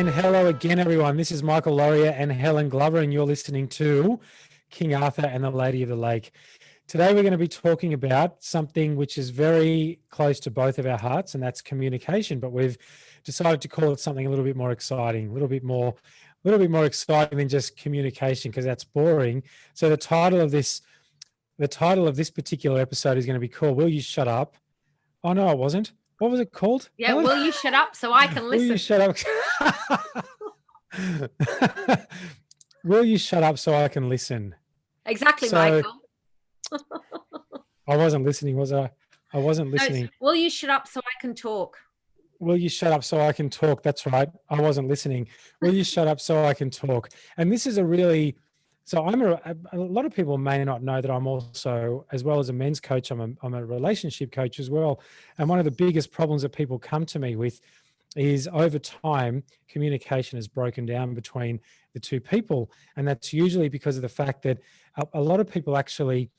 And hello again, everyone. This is Michael Laurier and Helen Glover, and you're listening to King Arthur and the Lady of the Lake. Today, we're going to be talking about something which is very close to both of our hearts, and that's communication. But we've decided to call it something a little bit more exciting, a little bit more exciting than just communication, because that's boring. So the title of this particular episode is going to be called "Will You Shut Up?" Oh no, it wasn't. What was it called? Yeah, Helen? will you shut up so I can listen? Will you shut up? Will you shut up so I can listen? Exactly, So- Michael. I wasn't listening, was I? I wasn't No, it's, listening. will you shut up so I can talk? Will you shut up so I can talk? That's right. I wasn't listening. Will you shut up so I can talk? And this is a lot of people may not know that I'm also, as well as a men's coach, I'm a relationship coach as well. And one of the biggest problems that people come to me with is over time, communication is broken down between the two people. And that's usually because of the fact that a lot of people actually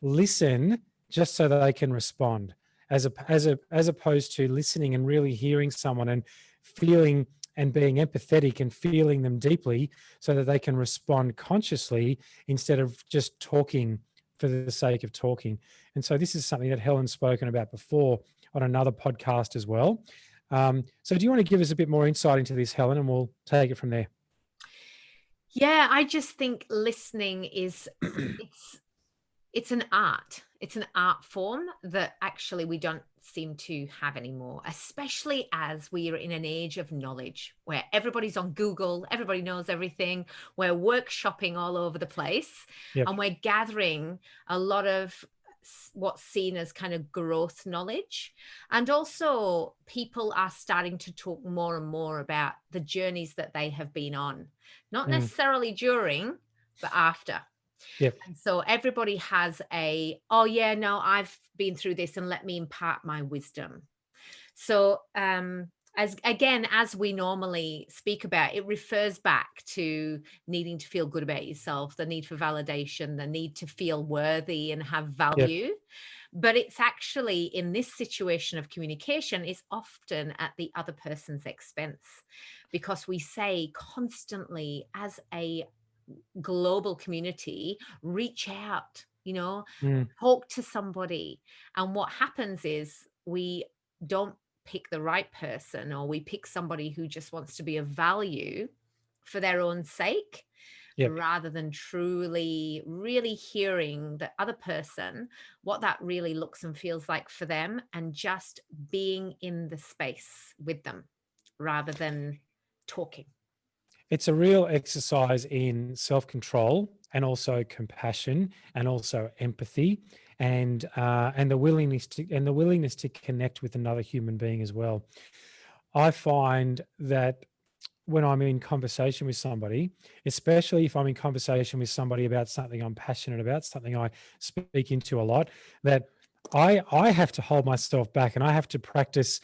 listen just so that they can respond, as opposed to listening and really hearing someone and feeling and being empathetic and feeling them deeply so that they can respond consciously instead of just talking for the sake of talking. And so this is something that Helen's spoken about before on another podcast as well. So do you want to give us a bit more insight into this, Helen, and we'll take it from there? Yeah, I just think listening is it's an art. It's an art form that actually we don't seem to have anymore, especially as we are in an age of knowledge where everybody's on Google, everybody knows everything. We're workshopping all over the place. Yep. And we're gathering a lot of what's seen as kind of growth knowledge. And also people are starting to talk more and more about the journeys that they have been on, not necessarily during, but after. Yep. And so everybody has oh yeah, no, I've been through this and let me impart my wisdom. So as we normally speak about, it refers back to needing to feel good about yourself, the need for validation, the need to feel worthy and have value. Yep. But it's actually, in this situation of communication, is often at the other person's expense, because we say constantly, as a global community, reach out, talk to somebody. And what happens is we don't pick the right person, or we pick somebody who just wants to be of value for their own sake. Yep. Rather than truly, really hearing the other person, what that really looks and feels like for them, and just being in the space with them rather than talking. It's a real exercise in self-control and also compassion and also empathy and the willingness to connect with another human being as well. I find that when I'm in conversation with somebody, especially if I'm in conversation with somebody about something I'm passionate about, something I speak into a lot, that I have to hold myself back, and I have to practice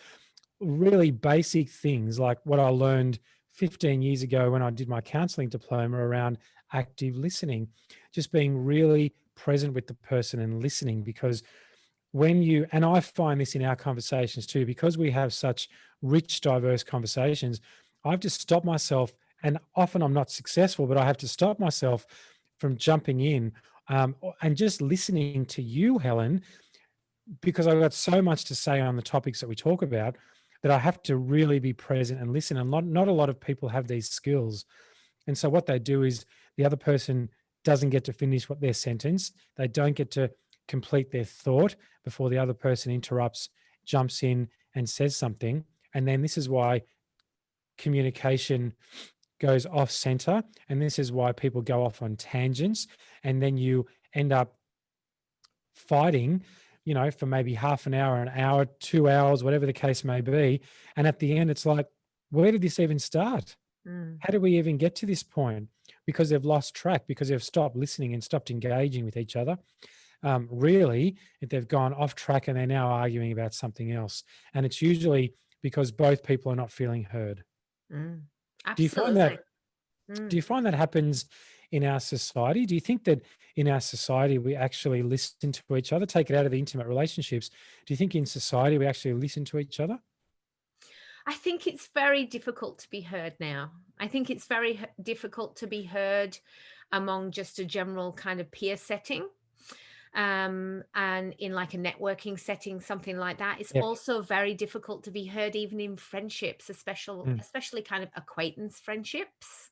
really basic things like what I learned 15 years ago when I did my counseling diploma around active listening, just being really present with the person and listening. Because and I find this in our conversations too, because we have such rich, diverse conversations, I have to stop myself, and often I'm not successful, but I have to stop myself from jumping in and just listening to you, Helen, because I've got so much to say on the topics that we talk about, that I have to really be present and listen. And not a lot of people have these skills. And so what they do is the other person doesn't get to finish their sentence. They don't get to complete their thought before the other person interrupts, jumps in and says something. And then this is why communication goes off center. And this is why people go off on tangents. And then you end up fighting, for maybe half an hour, 2 hours, whatever the case may be. And at the end, it's like, where did this even start? How did we even get to this point? Because they've lost track, because they've stopped listening and stopped engaging with each other. Really, they've gone off track and they're now arguing about something else. And it's usually because both people are not feeling heard. Absolutely. Do you find that happens in our society? Do you think that in our society we actually listen to each other? Take it out of the intimate relationships. Do you think in society we actually listen to each other? I think it's very difficult to be heard now. I think it's very difficult to be heard among just a general kind of peer setting. And in like a networking setting, something like that. It's Yep. also very difficult to be heard even in friendships, Mm. especially kind of acquaintance friendships,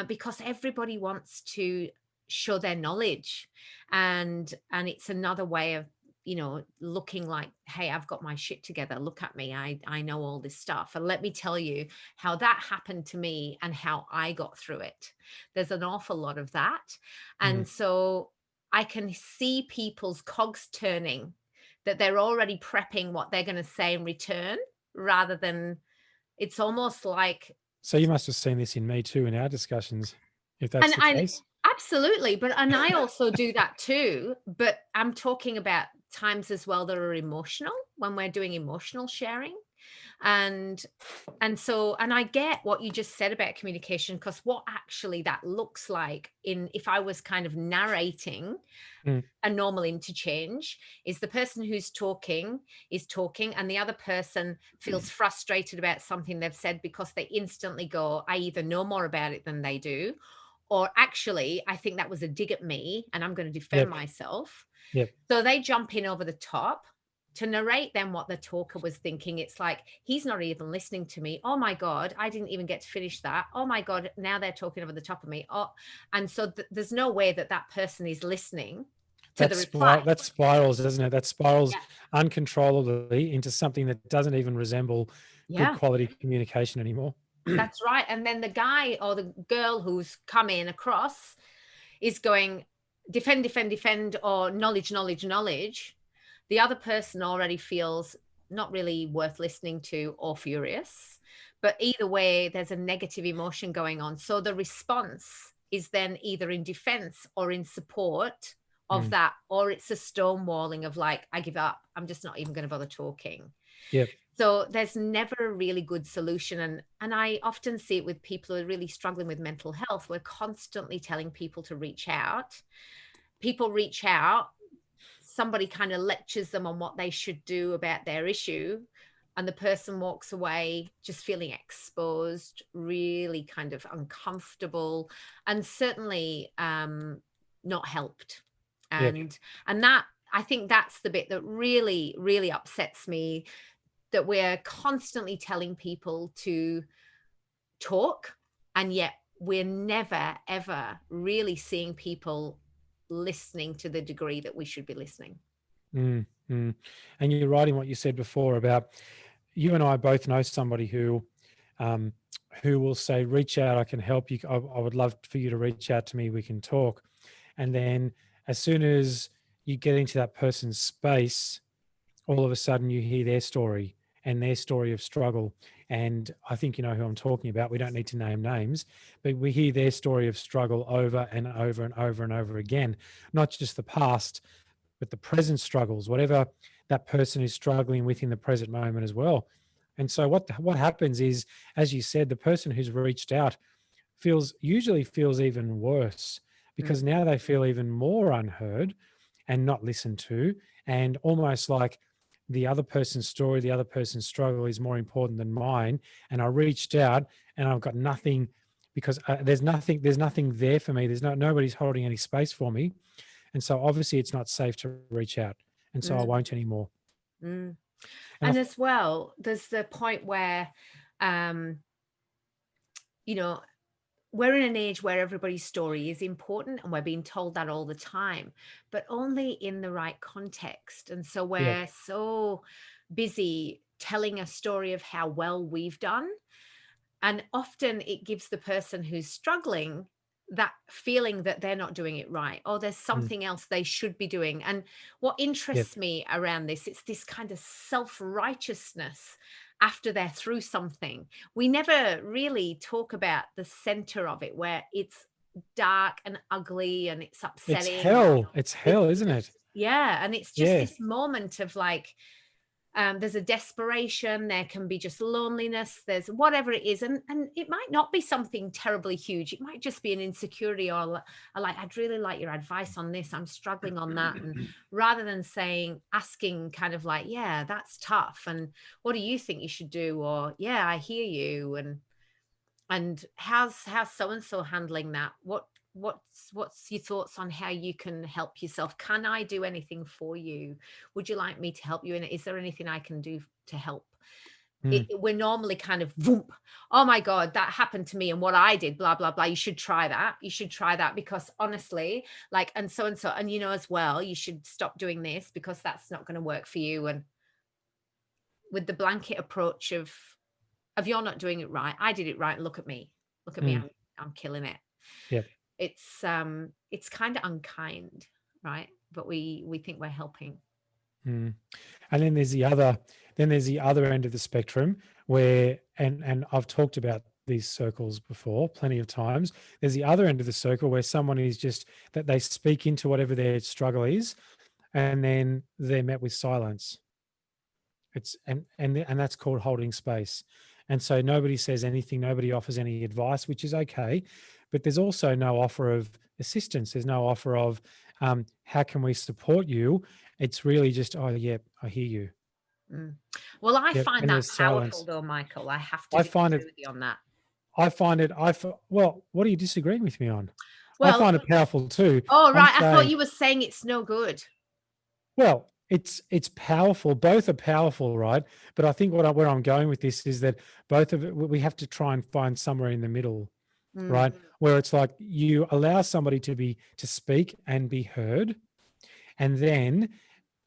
because everybody wants to show their knowledge, and it's another way of looking like, hey, I've got my shit together, look at me, I know all this stuff, and let me tell you how that happened to me and how I got through it. There's an awful lot of that. Mm. And so I can see people's cogs turning, that they're already prepping what they're going to say in return, rather than, it's almost like, So you must have seen this in me too in our discussions, if and that's the I case. absolutely, but and I also do that too, but I'm talking about times as well that are emotional, when we're doing emotional sharing. And and so and I get what you just said about communication, because what actually that looks like, in if I was kind of narrating Mm. a normal interchange, is the person who's talking is talking, and the other person feels frustrated about something they've said, because they instantly go, I either know more about it than they do, or actually I think that was a dig at me and I'm going to defend Yep. myself. Yep. So they jump in over the top to narrate then what the talker was thinking. It's like, he's not even listening to me. Oh my God, I didn't even get to finish that. Oh my God, now they're talking over the top of me. Oh, and so there's no way that that person is listening to the reply. That spirals, doesn't it? That spirals Yeah. uncontrollably into something that doesn't even resemble good Yeah, quality communication anymore. that's right. And then the guy or the girl who's come in across is going, defend, defend, defend, or knowledge, knowledge, knowledge. The other person already feels not really worth listening to, or furious. But either way, there's a negative emotion going on. So the response is then either in defense or in support of Mm. that, or it's a stonewalling of like, I give up. I'm just not even going to bother talking. Yep. So there's never a really good solution. And I often see it with people who are really struggling with mental health. We're constantly telling people to reach out. People reach out, somebody kind of lectures them on what they should do about their issue, and the person walks away just feeling exposed, really kind of uncomfortable, and certainly not helped. Yep. And that, I think that's the bit that really, really upsets me, that we're constantly telling people to talk, and yet we're never ever really seeing people listening to the degree that we should be listening. Mm. Mm. And you're right in what you said before about, you and I both know somebody um, who will say, "Reach out, I can help you. I would love for you to reach out to me. We can talk." And then, as soon as you get into that person's space, all of a sudden you hear their story and their story of struggle. And I think you know who I'm talking about. We don't need to name names, but we hear their story of struggle over and over and over and over again, not just the past, but the present struggles, whatever that person is struggling with in the present moment as well. And so what happens is, as you said, the person who's reached out usually feels even worse, because Mm, now they feel even more unheard and not listened to, and almost like the other person's story, the other person's struggle is more important than mine. And I reached out and I've got nothing, because there's nothing there for me. Nobody's holding any space for me. And so obviously it's not safe to reach out. And so I mm, won't anymore. mm. And And as well, there's the point where, um, you know, we're in an age where everybody's story is important, and we're being told that all the time, but only in the right context. And so yeah, we're so busy telling a story of how well we've done. And often it gives the person who's struggling that feeling that they're not doing it right, or there's mm, something else they should be doing. And what yeah, interests me around this, it's this kind of self-righteousness after they're through something. We never really talk about the center of it, where it's dark and ugly and it's it's upsetting. hell. It's It's hell, isn't it? just, yeah, and it's just Yeah. this moment of like, there's a desperation, there can be just loneliness, there's whatever it is, and it might not be something terribly huge. It might just be an insecurity, or like, I'd really like your advice on this, I'm struggling on that. And rather than asking kind of like, yeah, that's tough, and what do you think you should do, or yeah, I hear you, and how's so and so handling that, what's your thoughts on how you can help yourself, can I do anything for you, would you like me to help you, and is there anything I can do to help? Mm, We're normally kind of, "Voomp, oh my god, that happened to me, and what I did, blah blah blah, you should try that, because honestly, like, and so and so, and as well, you should stop doing this because that's not going to work for you." And with the blanket approach of you're not doing it right, I did it right, and look at me, mm, I'm killing it. yeah. It's kind of unkind, right? But we think we're helping. Mm. And then there's the other end of the spectrum where, and I've talked about these circles before plenty of times. There's the other end of the circle where someone is just that they speak into whatever their struggle is, and then they're met with silence. It's and that's called holding space. And so nobody says anything, nobody offers any advice, which is okay. But there's also no offer of assistance. There's no offer of how can we support you? It's really just, oh yeah, I hear you. Mm. Well, I Yep. find And that there's powerful silence. though, Michael. I have to I find disagree it, with you on that. well, what are you disagreeing with me on? I Well, find it powerful too. oh I'm right, I thought saying, you were saying it's no good. well, it's powerful. Both are powerful, right? But I think where I'm going with this is that both of it, we have to try and find somewhere in the middle, Mm, right? Where it's like you allow somebody to speak and be heard, and then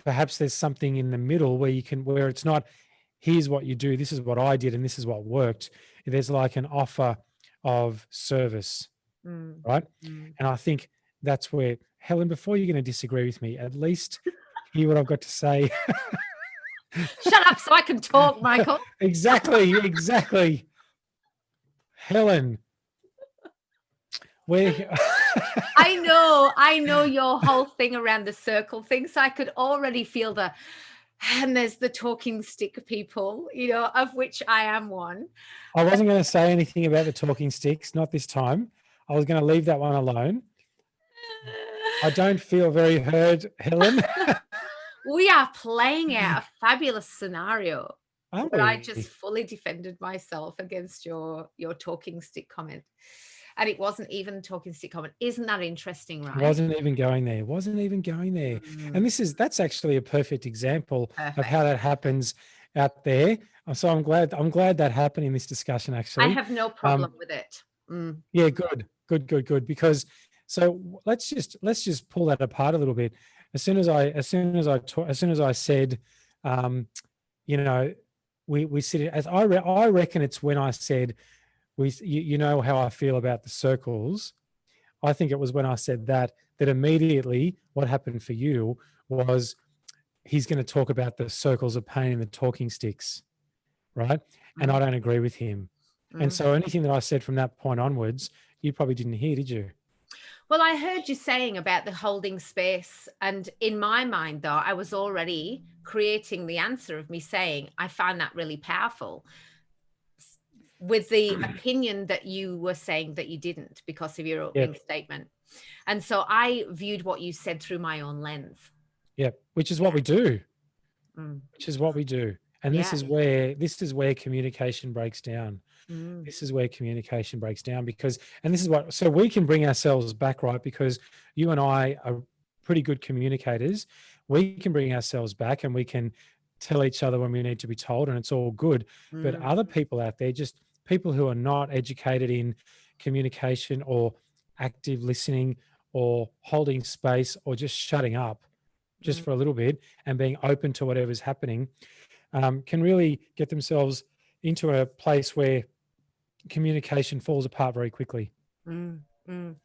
perhaps there's something in the middle where it's not, here's what you do, this is what I did, and this is what worked. There's like an offer of service, mm, right? mm. And I think that's where, Helen, before you're going to disagree with me, at least hear what I've got to say. Shut up so I can talk, Michael. Exactly. Helen, where I know your whole thing around the circle thing, so I could already feel and there's the talking stick people, of which I am one. I wasn't going to say anything about the talking sticks, not this time. I was going to leave that one alone. I don't feel very heard, Helen. We are playing out a fabulous scenario Aren't where I just we? fully defended myself against your talking stick comment. And it wasn't even talking stick comment. Isn't that interesting, It right? wasn't even going there. Wasn't even going there. And Mm, that's actually a perfect example of perfect. how that happens out there. So I'm glad that happened in this discussion I actually. have no problem with it. Mm, Yeah, good. Because let's just pull that apart a little bit. As soon as I said, um, you know, we sit as I reckon it's when I said you know how I feel about the circles. I think it was when I said that immediately what happened for you was he's going to talk about the circles of pain and the talking sticks, right? And I mm, don't agree with him. And mm. so anything that I said from that point onwards, you probably didn't hear, did you? Well, I heard you saying about the holding space. And in my mind, though, I was already creating the answer of me saying, I found that really powerful with the opinion that you were saying that you didn't because of your opening Yep. statement. And so I viewed what you said through my own lens. Yep. Which is what we do. Mm. Which is what we do. And Yeah. this is where communication breaks down. Mm. This is where communication breaks down and this is what, so we can bring ourselves back, right? Because you and I are pretty good communicators. We can bring ourselves back and we can tell each other when we need to be told, and it's all good. But Mm. other people out there, just people who are not educated in communication or active listening or holding space or just shutting up just Mm. for a little bit and being open to whatever's happening, can really get themselves into a place where communication falls apart very quickly, Mm. Mm. and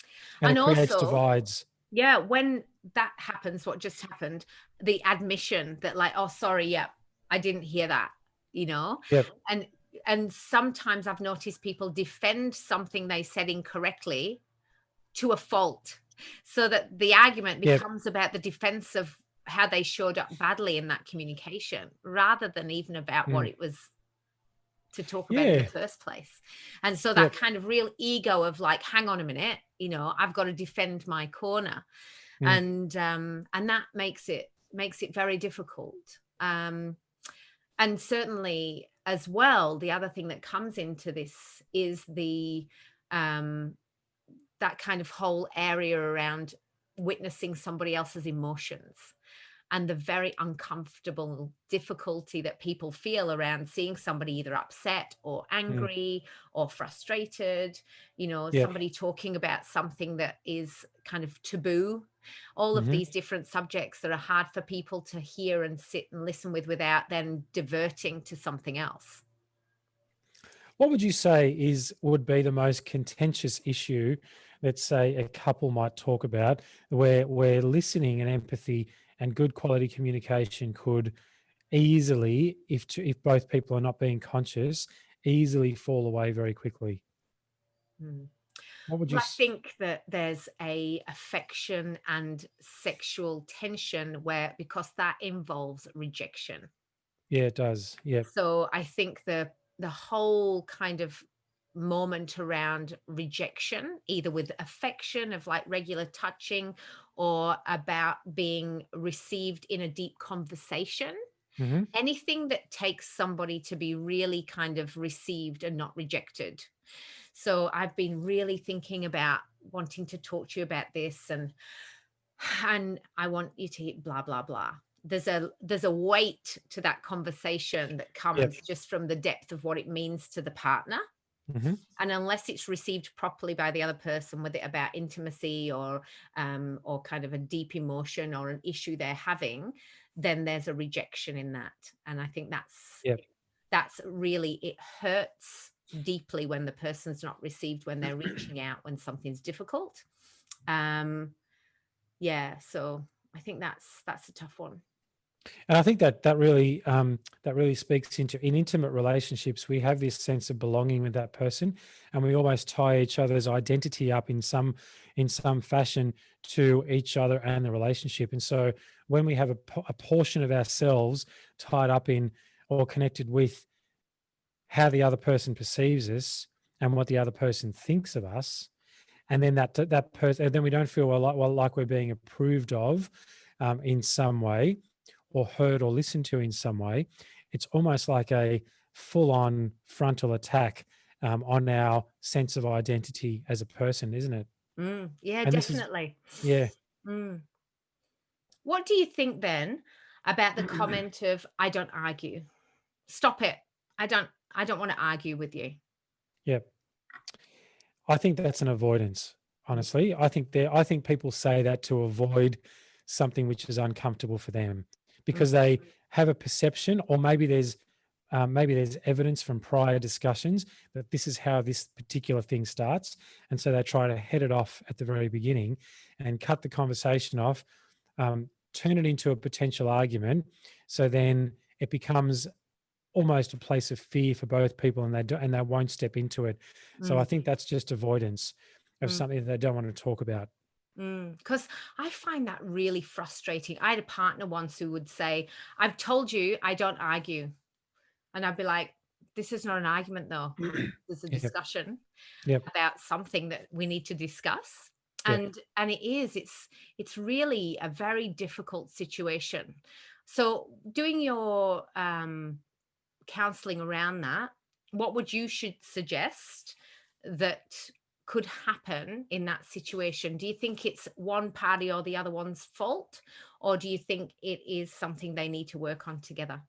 And it creates also, divides. yeah, when that happens, what just happened, the admission that like, oh, sorry, yeah, I didn't hear that, Yep. and and sometimes I've noticed people defend something they said incorrectly to a fault, so that the argument Yep. becomes about the defense of how they showed up badly in that communication, rather than even about what Mm. it was to talk about in the Yeah. first place. And so that Yep. kind of real ego of like, hang on a minute, I've got to defend my corner. Mm. And that makes it very difficult. And certainly as well, the other thing that comes into this is the um that kind of whole area around witnessing somebody else's emotions, and the very uncomfortable difficulty that people feel around seeing somebody either upset or Mm. angry or frustrated, Yep. somebody talking about something that is kind of taboo. All of Hmm. these different subjects that are hard for people to hear and sit and listen with without then diverting to something else. What would you say would be the most contentious issue that, say, a couple might talk about, where listening and empathy and good quality communication could easily, if both people are not being conscious, easily fall away very quickly? Mm. What would you? Well, I think that there's a affection and sexual tension where, because that involves rejection. Yeah, it does. Yep. So I think the whole kind of moment around rejection, either with affection of like regular touching, or about being received in a deep conversation, Hmm. anything that takes somebody to be really kind of received and not rejected. So I've been really thinking about wanting to talk to you about this, and I want you to blah blah blah. There's a weight to that conversation that Yep. comes just from the depth of what it means to the partner. Hmm. And unless it's received properly by the other person, with it about intimacy or kind of a deep emotion or an issue they're having, then there's a rejection in that. And I think Yep. that's really, it hurts deeply when the person's not received, when they're reaching out when something's difficult. Um, yeah, so I think that's a tough one. And I think that really speaks into, in intimate relationships, we have this sense of belonging with that person, and we almost tie each other's identity up in some fashion to each other and the relationship. And so when we have a portion of ourselves tied up in or connected with how the other person perceives us and what the other person thinks of us, and then that person, and then we don't feel like we're being approved of, in some way, or heard or listened to in some way. It's almost like a full-on frontal attack, on our sense of identity as a person, isn't it? Yeah, And this is, definitely. yeah. Mm. What do you think then about the comment of "I don't argue"? Stop it. I don't want to argue with you. Yeah, I think that's an avoidance. Mm, Honestly, I think people say that to avoid something which is uncomfortable for them, mm, because they have a perception, or maybe there's evidence from prior discussions that this is how this particular thing starts, and so they try to head it off at the very beginning and cut the conversation off, turn it into a potential argument, so then it becomes almost a place of fear for both people, and they won't step into it. So I mm, think that's just avoidance of mm, something that they don't want to talk about. Because I find that really frustrating. I had a partner once who would say, "I've told you I don't argue." And I'd be like, "This is not an argument, though. This is a Yep. discussion Yep. about something that we need to discuss." Yep. And it's really a very difficult situation. So doing your counseling around that, what would you should suggest that could happen in that situation? Do you think it's one party or the other one's fault, or do you think it is something they need to work on together?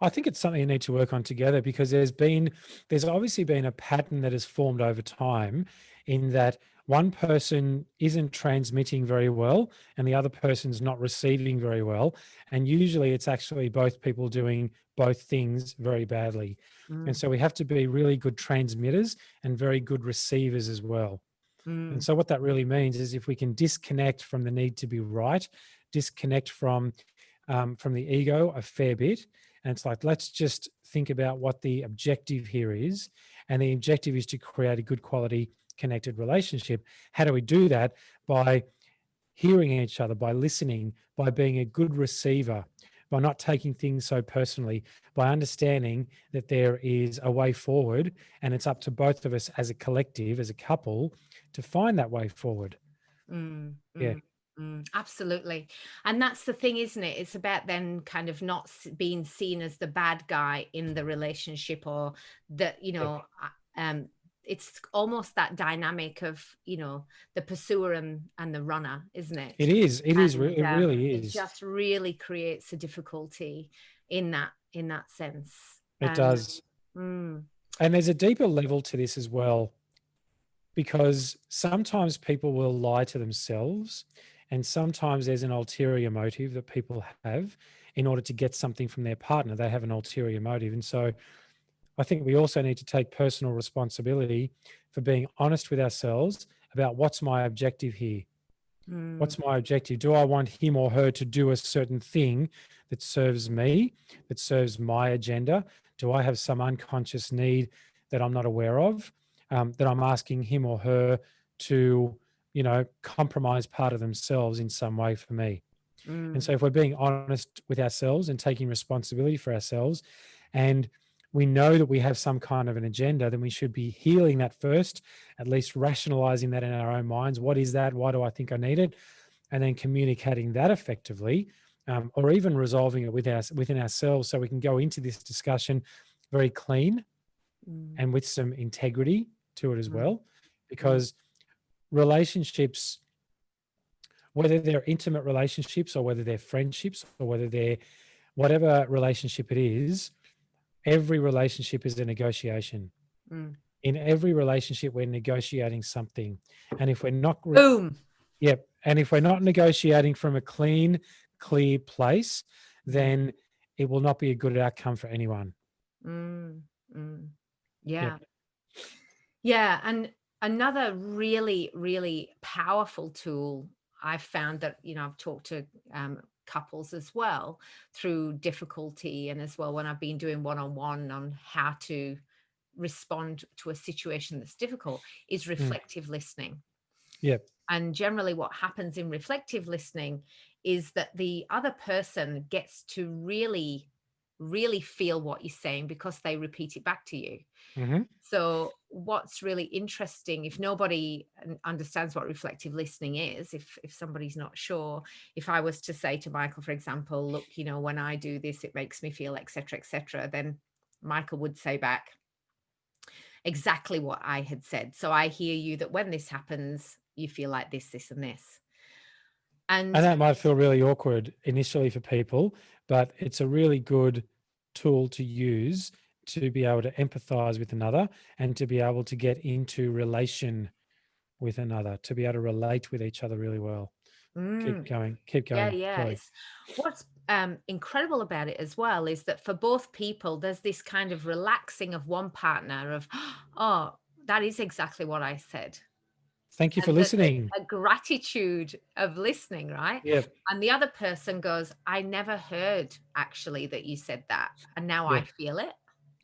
I think it's something you need to work on together, because there's obviously been a pattern that has formed over time, in that one person isn't transmitting very well and the other person's not receiving very well. And usually it's actually both people doing both things very badly. And Mm, so we have to be really good transmitters and very good receivers as well. And mm, so what that really means is, if we can disconnect from the need to be right, disconnect from the ego a fair bit, and it's like, let's just think about what the objective here is, and the objective is to create a good quality connected relationship. How do we do that? By hearing each other, by listening, by being a good receiver, by not taking things so personally, by understanding that there is a way forward and it's up to both of us as a collective, as a couple, to find that way forward. Mm, Yeah, mm, absolutely. And that's the thing, isn't it? It's about then kind of not being seen as the bad guy in the relationship, or that, yeah. it's almost that dynamic of, the pursuer and the runner, isn't it? It is. It is. And It really it is. just really creates a difficulty in that sense. It And does. mm, And there's a deeper level to this as well, because sometimes people will lie to themselves, and sometimes there's an ulterior motive that people have in order to get something from their partner. They have an ulterior motive. And so I think we also need to take personal responsibility for being honest with ourselves about what's my objective here. mm, What's my objective? Do I want him or her to do a certain thing that serves me, that serves my agenda? Do I have some unconscious need that I'm not aware of, that I'm asking him or her to, compromise part of themselves in some way for me? And mm, so if we're being honest with ourselves and taking responsibility for ourselves, and we know that we have some kind of an agenda, then we should be healing that first, at least rationalizing that in our own minds. What is that? Why do I think I need it? And then communicating that effectively, or even resolving it within ourselves, so we can go into this discussion very clean mm, and with some integrity to it as mm, well. mm, Because relationships, whether they're intimate relationships or whether they're friendships or whether they're whatever relationship it is, every relationship is a negotiation. mm. In every relationship, we're negotiating something. And if we're not, Boom. yep, and if we're not negotiating from a clean, clear place, Mm, then it will not be a good outcome for anyone. mm, mm. Yep. Yeah. Yeah. And another really, really powerful tool I've found that, I've talked to couples as well through difficulty, and as well when I've been doing one-on-one on how to respond to a situation that's difficult, is Mm. reflective listening. Yep. And generally, what happens in reflective listening is that the other person gets to really, really feel what you're saying because they repeat it back to you. Hmm. So, what's really interesting, if nobody understands what reflective listening is, if somebody's not sure, if I was to say to Michael, for example, look, when I do this, it makes me feel, etc., then Michael would say back exactly what I had said. So I hear you that when this happens, you feel like this, and this. And And that might feel really awkward initially for people, but it's a really good tool to use to be able to empathize with another and to be able to get into relation with another, to be able to relate with each other really well. Keep mm, going. Keep yeah, going. yeah. Sorry. It's what's incredible about it as well is that for both people, there's this kind of relaxing of one partner of, oh, that is exactly what I said. Thank you for And that there's listening. a gratitude of listening, right? Yep. And the other person goes, I never heard actually that you said that. And now I Yep. feel it.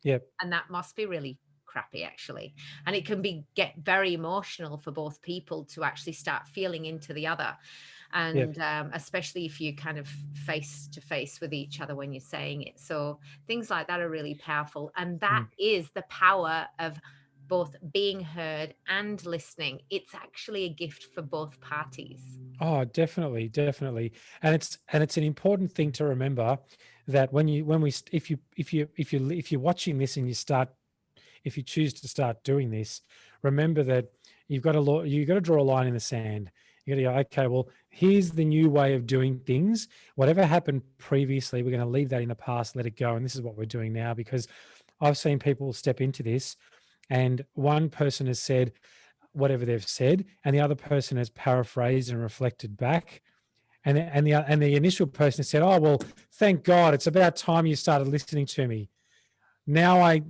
Yep. And that must be really crappy, actually. And it can get very emotional for both people to actually start feeling into the other. Yep. And especially if you kind of face to face with each other when you're saying it. So things like that are really powerful. And that Mm. is the power of both being heard and listening. It's actually a gift for both parties. Oh, definitely, definitely. And it's an important thing to remember that if you're watching this and if you choose to start doing this, remember that you've got to draw a line in the sand. You got to go, okay, well, here's the new way of doing things. Whatever happened previously, we're going to leave that in the past, let it go. And this is what we're doing now, because I've seen people step into this and one person has said whatever they've said, and the other person has paraphrased and reflected back. And the initial person has said, "Oh well, thank God, it's about time you started listening to me. Now I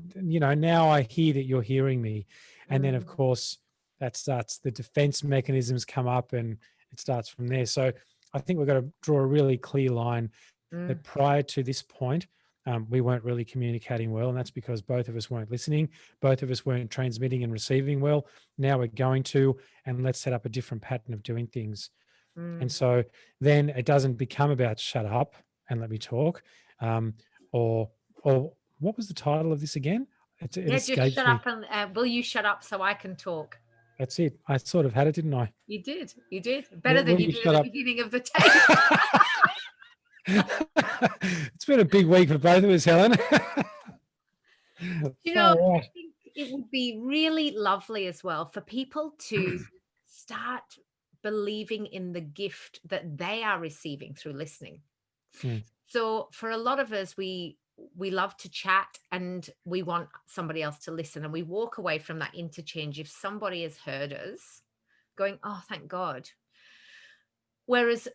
hear that you're hearing me." And then of Mm, course that starts the defense mechanisms come up, and it starts from there. So I think we've got to draw a really clear line mm, that prior to this point, we weren't really communicating well. And that's because both of us weren't listening. Both of us weren't transmitting and receiving well. Now we're going to, and let's set up a different pattern of doing things. And Mm. so then it doesn't become about shut up and let me talk, um, or what was the title of this again? It Yeah, just escapes shut me. up and will you shut up so I can talk? That's it. I sort of had it, didn't I? You did. You did. Better than Will you you did at shut the up? beginning of the tape. It's been a big week for both of us, Helen. You know, Far I out. think it would be really lovely as well for people to start believing in the gift that they are receiving through listening. Mm, So for a lot of us, we love to chat and we want somebody else to listen, and we walk away from that interchange if somebody has heard us going, oh, thank God. Whereas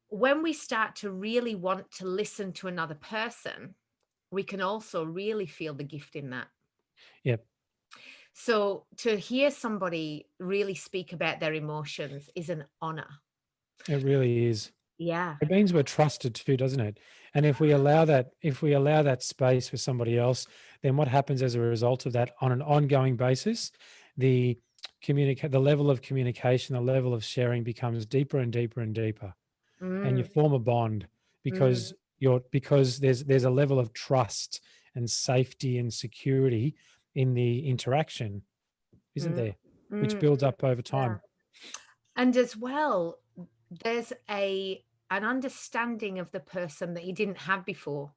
when we start to really want to listen to another person, we can also really feel the gift in that. yep, So to hear somebody really speak about their emotions is an honor. it really is. Yeah. It means we're trusted too, doesn't it? And if we allow that space for somebody else, then what happens as a result of that on an ongoing basis, the the level of communication, the level of sharing becomes deeper and deeper and deeper. And you Mm, form a bond mm, because there's a level of trust and safety and security in the interaction, isn't mm, there? Which mm, builds up over yeah. time. And as well, there's an understanding of the person that you didn't have before.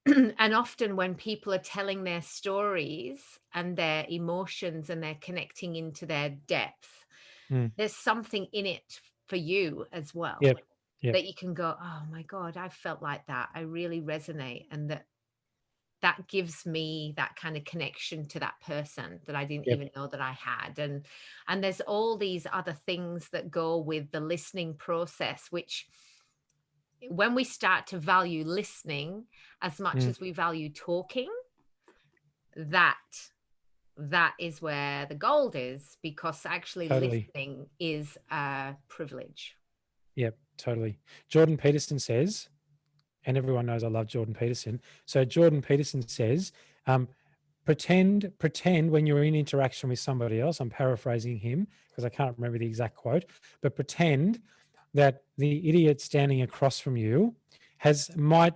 And often when people are telling their stories and their emotions and they're connecting into their depth, Mm. there's something in it for you as well Yep. Yep. that you can go, oh my God, I felt like that. I really resonate. And that gives me that kind of connection to that person that I didn't Yep. even know that I had. And there's all these other things that go with the listening process, which when we start to value listening as much Mm. as we value talking, that that is where the gold is, because actually Totally. listening is a privilege. Yep. Totally. Jordan Peterson says, and everyone knows I love Jordan Peterson. So Jordan Peterson says, um, pretend when you're in interaction with somebody else. I'm paraphrasing him because I can't remember the exact quote, but pretend that the idiot standing across from you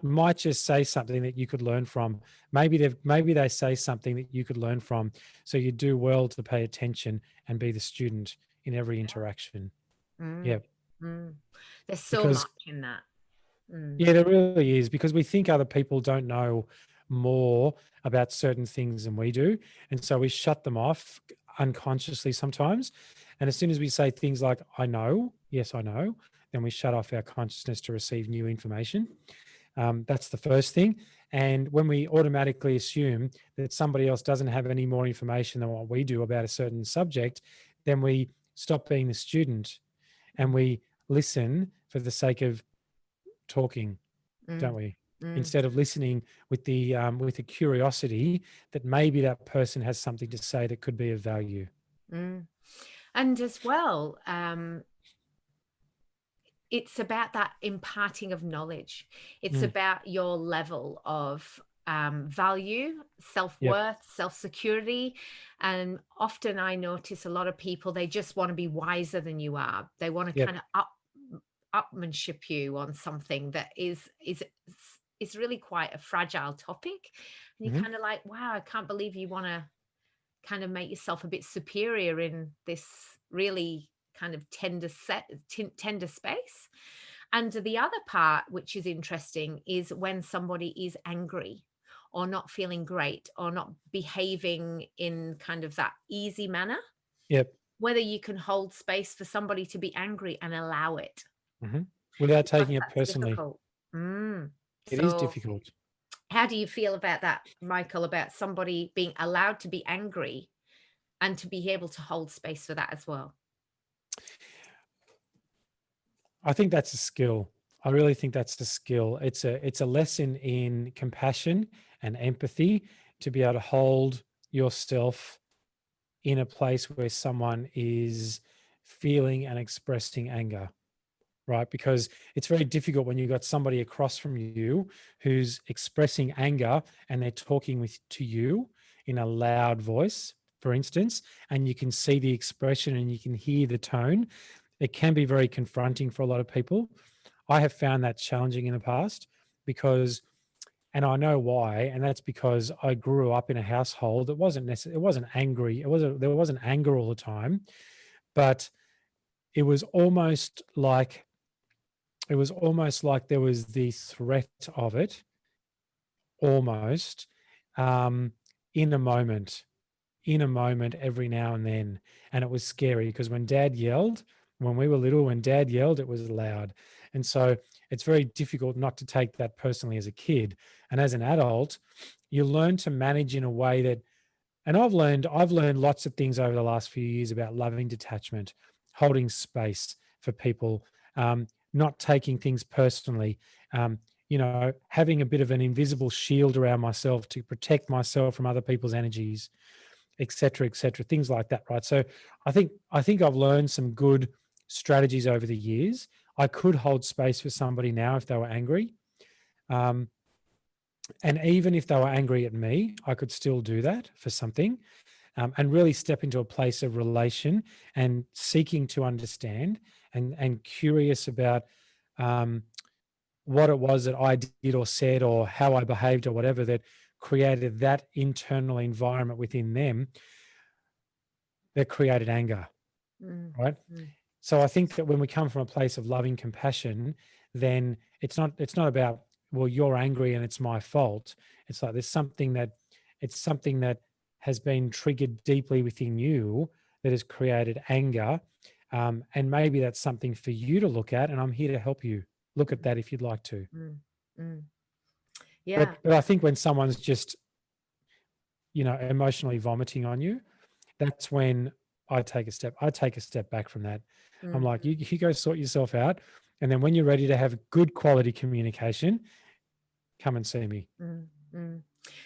might just say something that you could learn from. Maybe they say something that you could learn from. So you do well to pay attention and be the student in every interaction. Yeah, Mm, mm. There's so because much in that. Mm, yeah, there really is, because we think other people don't know more about certain things than we do. And so we shut them off unconsciously sometimes. And as soon as we say things like, I know, yes, I know, then we shut off our consciousness to receive new information. That's the first thing. And when we automatically assume that somebody else doesn't have any more information than what we do about a certain subject, then we stop being the student and we listen for the sake of talking, don't mm, we? mm, Instead of listening with the curiosity that maybe that person has something to say that could be of value. mm. And as well, it's about that imparting of knowledge. It's Mm, about your level of value, yep. self-worth, self-security. And often I notice a lot of people, they just want to be wiser than you are. They want to Yep. kind of upmanship you on something that is really quite a fragile topic. And you're Hmm. kind of like, wow, I can't believe you want to kind of make yourself a bit superior in this really kind of tender space. And the other part, which is interesting, is when somebody is angry or not feeling great or not behaving in kind of that easy manner, Yep. whether you can hold space for somebody to be angry and allow it, Hmm. Without because taking it that's personally. difficult. Mm. It is So, difficult. how do you feel about that, Michael, about somebody being allowed to be angry and to be able to hold space for that as well? I think that's a skill. I really think that's a skill. It's a lesson in compassion and empathy to be able to hold yourself in a place where someone is feeling and expressing anger, right? Because it's very difficult when you've got somebody across from you who's expressing anger and they're talking to you in a loud voice, for instance, and you can see the expression and you can hear the tone. it can be very confronting for a lot of people. I have found that challenging in the past because, and I know why, and that's because I grew up in a household that wasn't necessarily, it wasn't angry. There wasn't anger all the time, but it was almost like, there was the threat of it almost, um, in a moment, every now and then. And it was scary because when dad yelled, when we were little, when dad yelled, it was loud. And so it's very difficult not to take that personally as a kid. And as an adult, you learn to manage in a way that, and I've learned lots of things over the last few years about loving detachment, holding space for people, not taking things personally, having a bit of an invisible shield around myself to protect myself from other people's energies, et cetera, things like that, right? So I think I've learned some good strategies over the years. I could hold space for somebody now if they were angry. And even if they were angry at me, I could still do that for something, and really step into a place of relation and seeking to understand and curious about what it was that I did or said or how I behaved or whatever that created that internal environment within them that created anger, Mm, right? mm, So I think that when we come from a place of loving compassion, then it's not about, well, you're angry and it's my fault. It's like it's something that has been triggered deeply within you that has created anger. And maybe that's something for you to look at, and I'm here to help you look at that if you'd like to. mm, mm. Yeah. But I think when someone's just, emotionally vomiting on you, that's when I take a step back from that. I'm like, Mhm. you go sort yourself out. And then when you're ready to have good quality communication, come and see me. Mm, mm.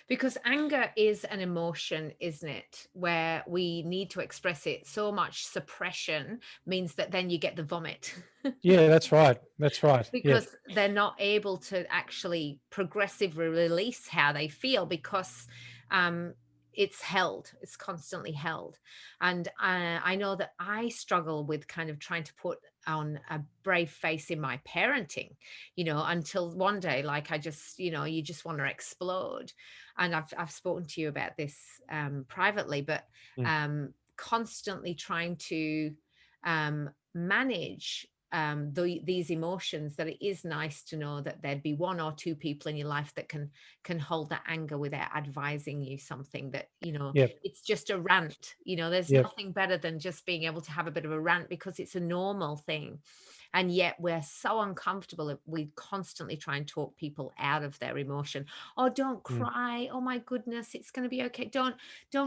Because anger is an emotion, isn't it? Where we need to express it. So much suppression means that then you get the vomit Yeah, that's right. That's right. Yep. because they're not able to actually progressively release how they feel because um, it's held, it's constantly held. And I know that I struggle with kind of trying to put on a brave face in my parenting, until one day, like I just, you just want to explode. And I've spoken to you about this privately, but Mm. constantly trying to manage these emotions, that it is nice to know that there'd be one or two people in your life that can hold that anger without advising you something that Yep. it's just a rant. There's Yep. nothing better than just being able to have a bit of a rant because it's a normal thing. And yet we're so uncomfortable if we constantly try and talk people out of their emotion. Oh, don't Mm. cry. Oh my goodness, it's going to be okay. Don't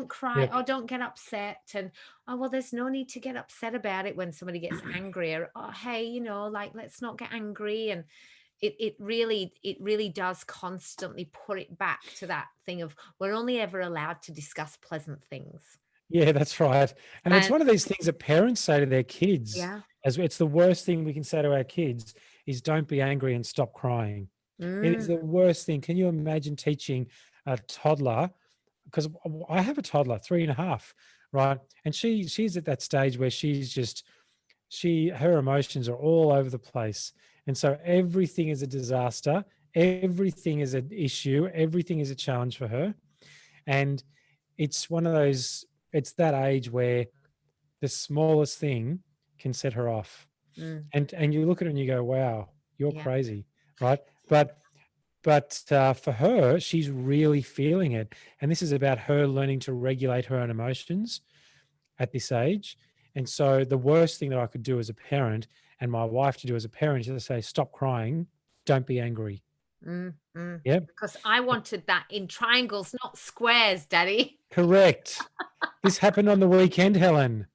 cry. Yep. Oh, don't get upset. And oh, well, there's no need to get upset about it when somebody gets angry. Or, oh, hey, like, let's not get angry. And it really does constantly put it back to that thing of we're only ever allowed to discuss pleasant things. Yeah, that's right. And it's And one of these things that parents say to their kids, yeah. as it's the worst thing we can say to our kids is don't be angry and stop crying. It is Mm, the worst thing. Can you imagine teaching a toddler? Because I have a toddler, 3.5, right? And she's at that stage where her emotions are all over the place. And so everything is a disaster. Everything is an issue. Everything is a challenge for her. And it's one of those, it's that age where the smallest thing can set her off. mm, And you look at her and you go, wow, you're yeah. crazy, right? But for her, she's really feeling it. And this is about her learning to regulate her own emotions at this age. And so the worst thing that I could do as a parent and my wife to do as a parent is to say, stop crying, don't be angry. Mm, mm. Yep. Because I wanted that in triangles, not squares, Daddy. Correct. This happened on the weekend, Helen.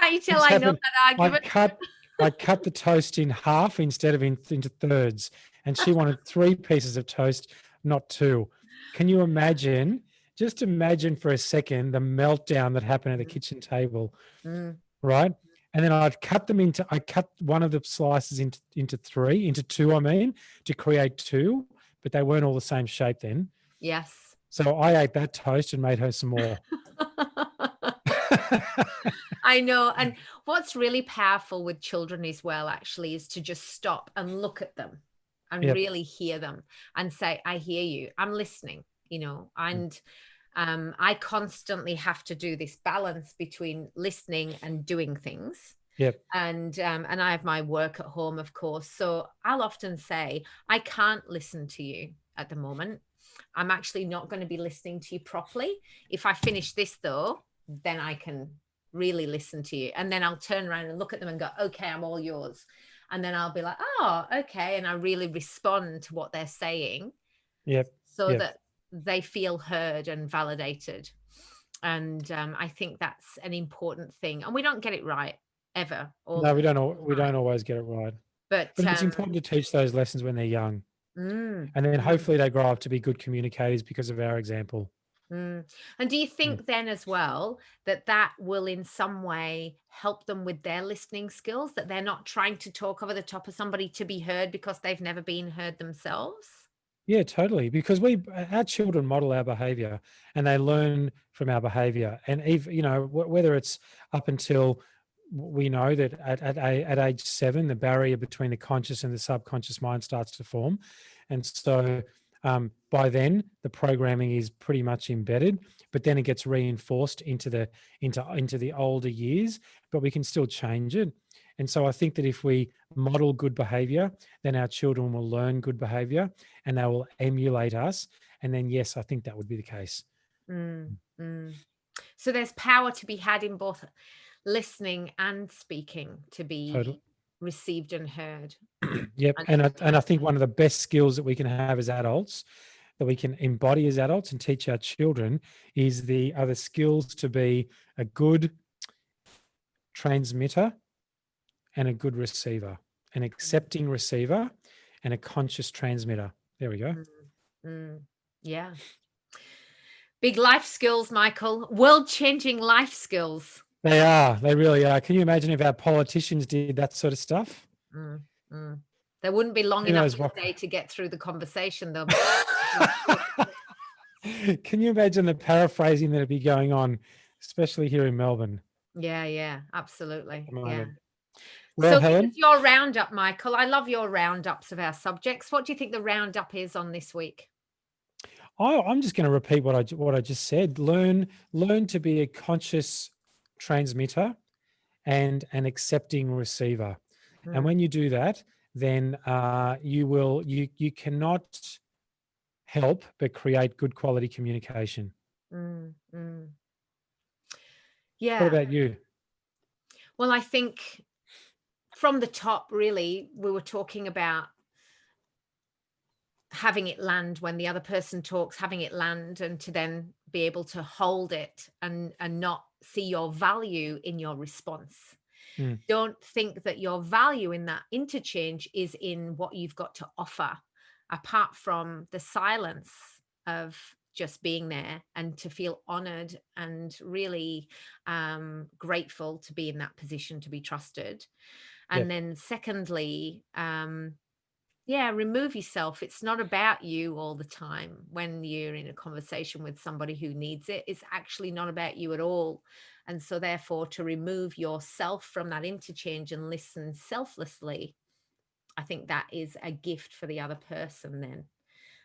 Can't you tell This I know happened. that I argument? cut I cut the toast in half instead of into thirds, and she wanted 3 pieces of toast, not 2. Can you imagine? Just imagine for a second the meltdown that happened at the kitchen table, Mm, right? And then I cut one of the slices into 2, I mean, to create 2, but they weren't all the same shape then. yes. So I ate that toast and made her some more. I know. And what's really powerful with children as well, actually, is to just stop and look at them and Yep. really hear them and say, I hear you. I'm listening, Mm. and I constantly have to do this balance between listening and doing things. Yep. And I have my work at home, of course. So I'll often say, I can't listen to you at the moment. I'm actually not going to be listening to you properly. If I finish this, though, then I can really listen to you. And then I'll turn around and look at them and go, okay, I'm all yours. And then I'll be like, oh, okay. And I really respond to what they're saying Yep. so Yep. that they feel heard and validated. And I think that's an important thing. And we don't get it right ever. No, we don't. We time. don't always get it right. But But it's important to teach those lessons when they're young, mm, and then mm, hopefully they grow up to be good communicators because of our example. mm. And do you Mm. think then as well that that will in some way help them with their listening skills, that they're not trying to talk over the top of somebody to be heard because they've never been heard themselves? Yeah, totally. Because our children model our behavior, and they learn from our behavior. And if whether it's up until we know that at age 7, the barrier between the conscious and the subconscious mind starts to form, and so by then the programming is pretty much embedded. But then it gets reinforced into the older years. But we can still change it. And so I think that if we model good behavior, then our children will learn good behavior and they will emulate us. And then, yes, I think that would be the case. Mm, mm. So there's power to be had in both listening and speaking to Total. be received and heard. Yep. And And I think one of the best skills that we can have as adults, that we can embody as adults and teach our children, is the other skills to be a good transmitter and a good receiver, an accepting receiver and a conscious transmitter. There we go. Yeah. Big life skills, Michael. World-changing life skills. They are. They really are. Can you imagine if our politicians did that sort of stuff? Mm, mm. There wouldn't be long Who enough knows what? today to get through the conversation, though. Can you imagine the paraphrasing that'd be going on, especially here in Melbourne Yeah, absolutely. at the Yeah. moment? Well, So give Helen, us your roundup, Michael. I love your roundups of our subjects. What do you think the roundup is on this week? I'm just going to repeat what I just said. Learn to be a conscious transmitter and an accepting receiver. And Mm, when you do that, then you cannot help but create good quality communication. mm, mm. What Yeah. about you? Well, I think from the top, really, we were talking about having it land when the other person talks, having it land, and to then be able to hold it and not see your value in your response. Mm. Don't think that your value in that interchange is in what you've got to offer, apart from the silence of just being there and to feel honored and really grateful to be in that position, to be trusted. And Yep. then secondly, yeah, remove yourself. It's not about you all the time when you're in a conversation with somebody who needs it. It's actually not about you at all. And so, therefore, to remove yourself from that interchange and listen selflessly, I think that is a gift for the other person then.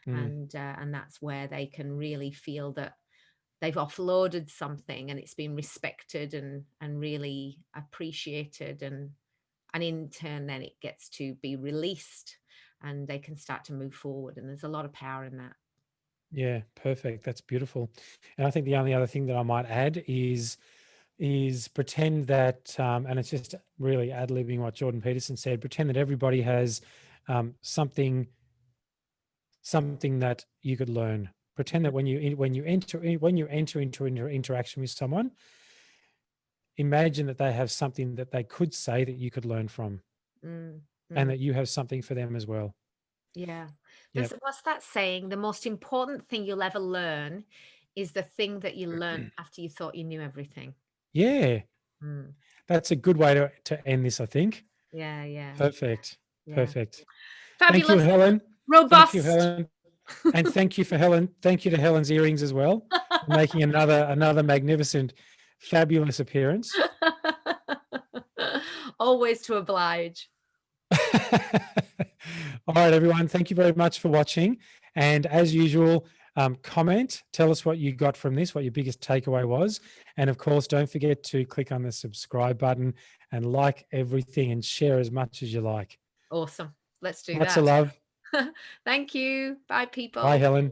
Mm. And that's where they can really feel that they've offloaded something and it's been respected and really appreciated, and in turn then it gets to be released and they can start to move forward, and there's a lot of power in that. Yeah, perfect. That's beautiful. And I think the only other thing that I might add is pretend that, and it's just really ad-libbing what Jordan Peterson said. Pretend that everybody has something that you could learn. Pretend that when you enter into interaction with someone, imagine that they have something that they could say that you could learn from, Mm, and mm. that you have something for them as well. Yeah. Yep. What's that saying? The most important thing you'll ever learn is the thing that you learned after you thought you knew everything. Yeah, Mm. that's a good way to end this, I think. Yeah. Perfect. Yeah. Perfect. Thank you, Fabulous. Helen. Robust. Thank you, Helen. And thank you to Helen's earrings as well, for making another magnificent fabulous appearance. Always to oblige. All right, everyone. Thank you very much for watching. And as usual, comment, tell us what you got from this, what your biggest takeaway was. And of course, don't forget to click on the subscribe button and like everything and share as much as you like. Awesome. Let's do Lots of that. love. Thank you. Bye, people. Bye, Helen.